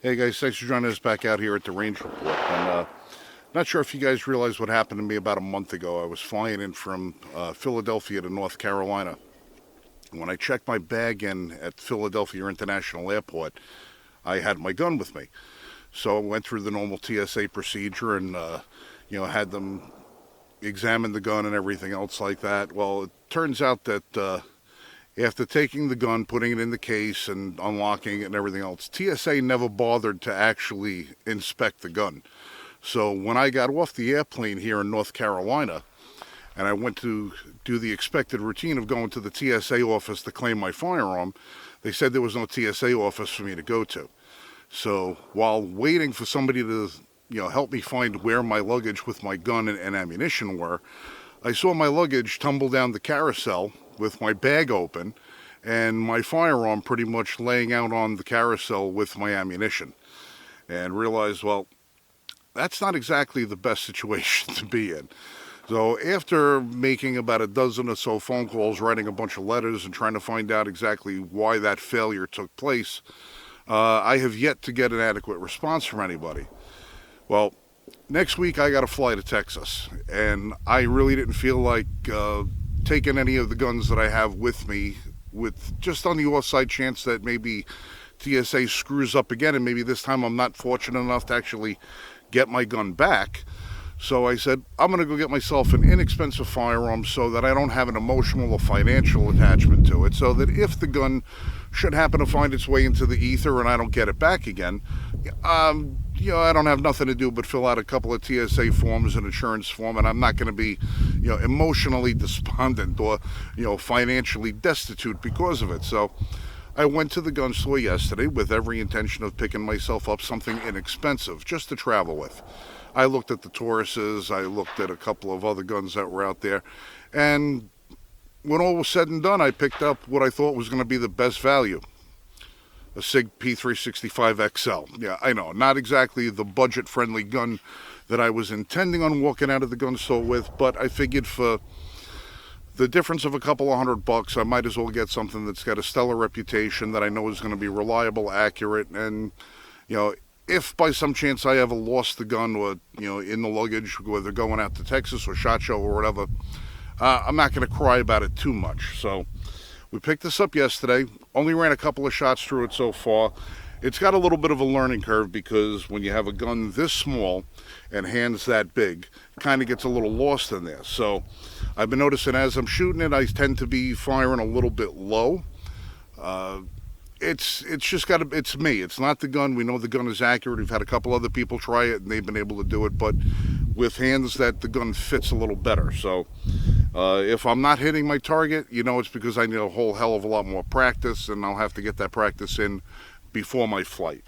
Hey guys, thanks for joining us back out here at the Range Report. And not sure if you guys realize what happened to me about a month ago. I was flying in from Philadelphia to North Carolina. When I checked my bag in at Philadelphia International Airport, I had my gun with me. So I went through the normal TSA procedure and had them examine the gun and everything else like that. Well, it turns out that after taking the gun, putting it in the case and unlocking it and everything else, TSA never bothered to actually inspect the gun. So when I got off the airplane here in North Carolina and I went to do the expected routine of going to the TSA office to claim my firearm, they said there was no TSA office for me to go to. So while waiting for somebody to help me find where my luggage with my gun and ammunition were, I saw my luggage tumble down the carousel with my bag open and my firearm pretty much laying out on the carousel with my ammunition, and realized, well, that's not exactly the best situation to be in. So after making about a dozen or so phone calls, writing a bunch of letters, and trying to find out exactly why that failure took place, I have yet to get an adequate response from anybody. Well, next week I got to fly to Texas, and I really didn't feel like taking any of the guns that I have with me, with just on the off-side chance that maybe TSA screws up again, and maybe this time I'm not fortunate enough to actually get my gun back. So I said, I'm going to go get myself an inexpensive firearm so that I don't have an emotional or financial attachment to it, so that if the gun should happen to find its way into the ether and I don't get it back again, I don't have nothing to do but fill out a couple of TSA forms, an insurance form, and I'm not going to be, emotionally despondent or, financially destitute because of it. So I went to the gun store yesterday with every intention of picking myself up something inexpensive just to travel with. I looked at the Tauruses, I looked at a couple of other guns that were out there, and when all was said and done, I picked up what I thought was going to be the best value. A Sig p365xl. Yeah, I know, not exactly the budget-friendly gun that I was intending on walking out of the gun store with, but I figured for the difference of a couple of $100, I might as well get something that's got a stellar reputation, that I know is going to be reliable, accurate, and, if by some chance I ever lost the gun or, in the luggage, whether going out to Texas or SHOT Show or whatever, I'm not going to cry about it too much. So we picked this up yesterday, only ran a couple of shots through it so far. It's got a little bit of a learning curve because when you have a gun this small and hands that big, it kind of gets a little lost in there. So I've been noticing as I'm shooting it, I tend to be firing a little bit low. It's just it's me. It's not the gun. We know the gun is accurate. We've had a couple other people try it and they've been able to do it, but with hands that the gun fits a little better. So if I'm not hitting my target, it's because I need a whole hell of a lot more practice, and I'll have to get that practice in before my flight.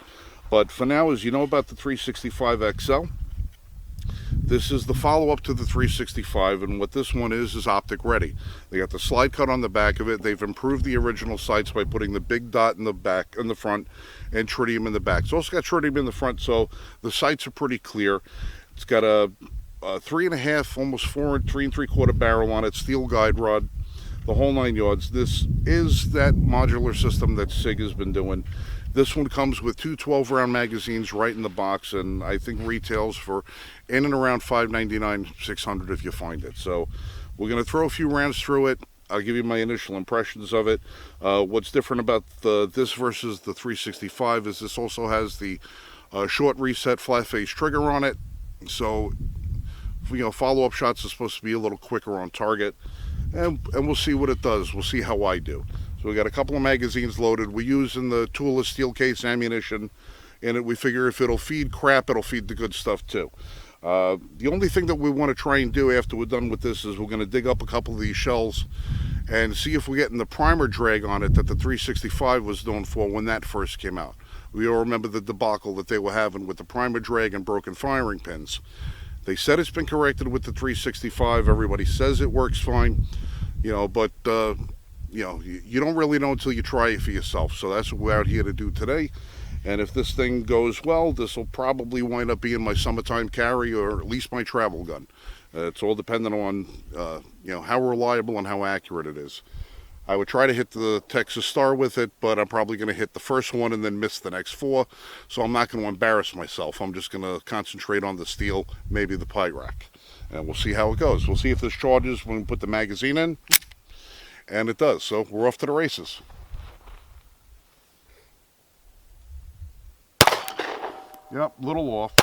But for now, as you know about the 365XL, this is the follow-up to the 365, and what this one is optic ready. They got the slide cut on the back of it. They've improved the original sights by putting the big dot in the back, in the front, and tritium in the back. It's also got tritium in the front, so the sights are pretty clear. It's got a 3.5, almost 4, 3 3/4 barrel on it, steel guide rod, the whole 9 yards. This is that modular system that Sig has been doing. This one comes with two 12-round magazines right in the box, and I think retails for in and around $599, $600 if you find it. So we're going to throw a few rounds through it. I'll give you my initial impressions of it. What's different about this versus the 365 is this also has the short reset flat face trigger on it. So follow-up shots are supposed to be a little quicker on target, and we'll see what it does. We'll see how I do. So we got a couple of magazines loaded. We're using the toolless steel case ammunition in it. We figure if it'll feed crap, it'll feed the good stuff too. The only thing that we want to try and do after we're done with this is we're going to dig up a couple of these shells and see if we're getting the primer drag on it that the 365 was known for when that first came out. We all remember the debacle that they were having with the primer drag and broken firing pins. They said it's been corrected with the 365. Everybody says it works fine, but you don't really know until you try it for yourself. So that's what we're out here to do today. And if this thing goes well, this will probably wind up being my summertime carry, or at least my travel gun. It's all dependent on how reliable and how accurate it is. I would try to hit the Texas Star with it, but I'm probably going to hit the first one and then miss the next 4. So I'm not going to embarrass myself. I'm just going to concentrate on the steel, maybe the pie rack. And we'll see how it goes. We'll see if this charges when we put the magazine in. And it does. So we're off to the races. Yep, little off.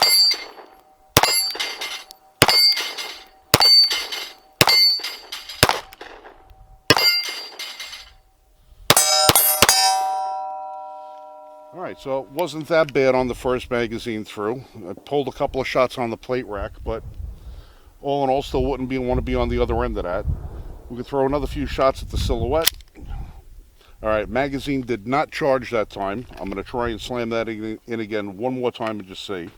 Alright, so it wasn't that bad on the first magazine through. I pulled a couple of shots on the plate rack, but all in all, still wouldn't want to be on the other end of that. We could throw another few shots at the silhouette. Alright, magazine did not charge that time. I'm going to try and slam that in again one more time and just see.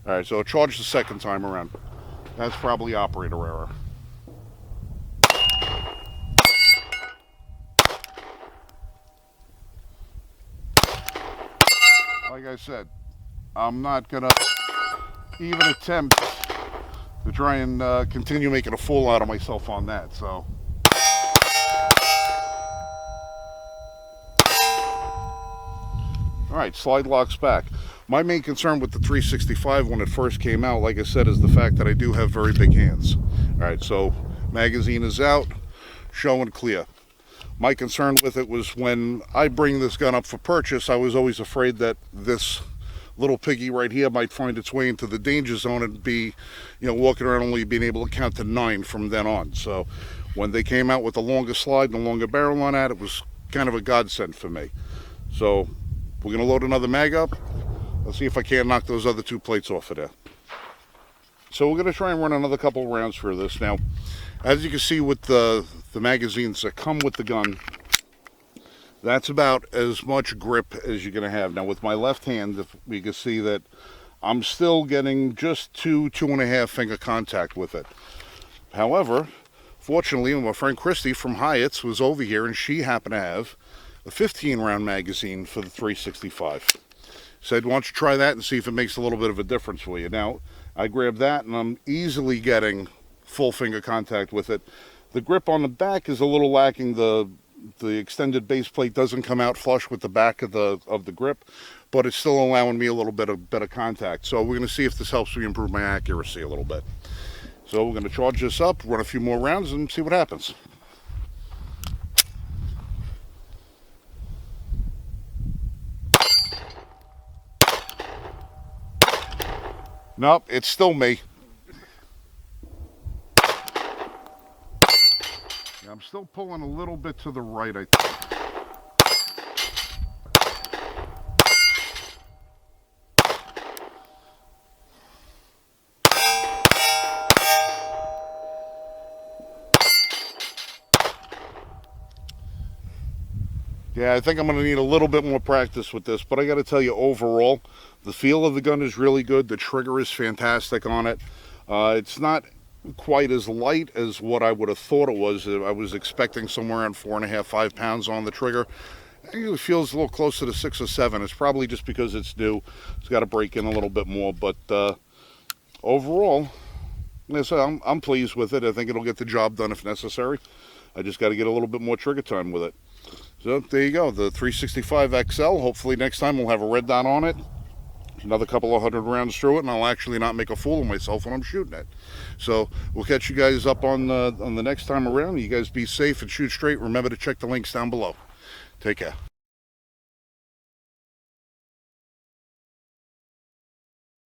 Alright, so it charged the second time around. That's probably operator error. Like I said, I'm not going to even attempt to try and continue making a fool out of myself on that, so. Alright, slide locks back. My main concern with the 365 when it first came out, like I said, is the fact that I do have very big hands. Alright, so magazine is out, showing clear. My concern with it was when I bring this gun up for purchase, I was always afraid that this little piggy right here might find its way into the danger zone and be, walking around only being able to count to 9 from then on. So when they came out with the longer slide and the longer barrel on that, it was kind of a godsend for me. So we're going to load another mag up. Let's see if I can't knock those other 2 plates off of there. So we're going to try and run another couple rounds through this. Now, as you can see with the magazines that come with the gun, that's about as much grip as you're going to have. Now with my left hand, if we can see that I'm still getting just 2.5 finger contact with it. However, fortunately, my friend Christy from Hyatt's was over here and she happened to have a 15 round magazine for the 365. Said, why don't you try that and see if it makes a little bit of a difference for you. Now, I grabbed that and I'm easily getting full finger contact with it. The grip on the back is a little lacking. The extended base plate doesn't come out flush with the back of the grip, but it's still allowing me a little bit of better contact. So we're going to see if this helps me improve my accuracy a little bit. So we're going to charge this up, run a few more rounds, and see what happens. Nope, it's still me. Yeah, I'm still pulling a little bit to the right, I think. Yeah, I think I'm going to need a little bit more practice with this, but I got to tell you, overall, the feel of the gun is really good. The trigger is fantastic on it. It's not quite as light as what I would have thought it was. I was expecting somewhere around 4.5, 5 pounds on the trigger. I think it feels a little closer to 6 or 7. It's probably just because it's new. It's got to break in a little bit more, but overall, like I said, I'm pleased with it. I think it'll get the job done if necessary. I just got to get a little bit more trigger time with it. So there you go, the 365xl. Hopefully next time we'll have a red dot on it. Another couple of 100 rounds through it, and I'll actually not make a fool of myself when I'm shooting it. So we'll catch you guys up on the next time around. You guys be safe and shoot straight. Remember to check the links down below. Take care.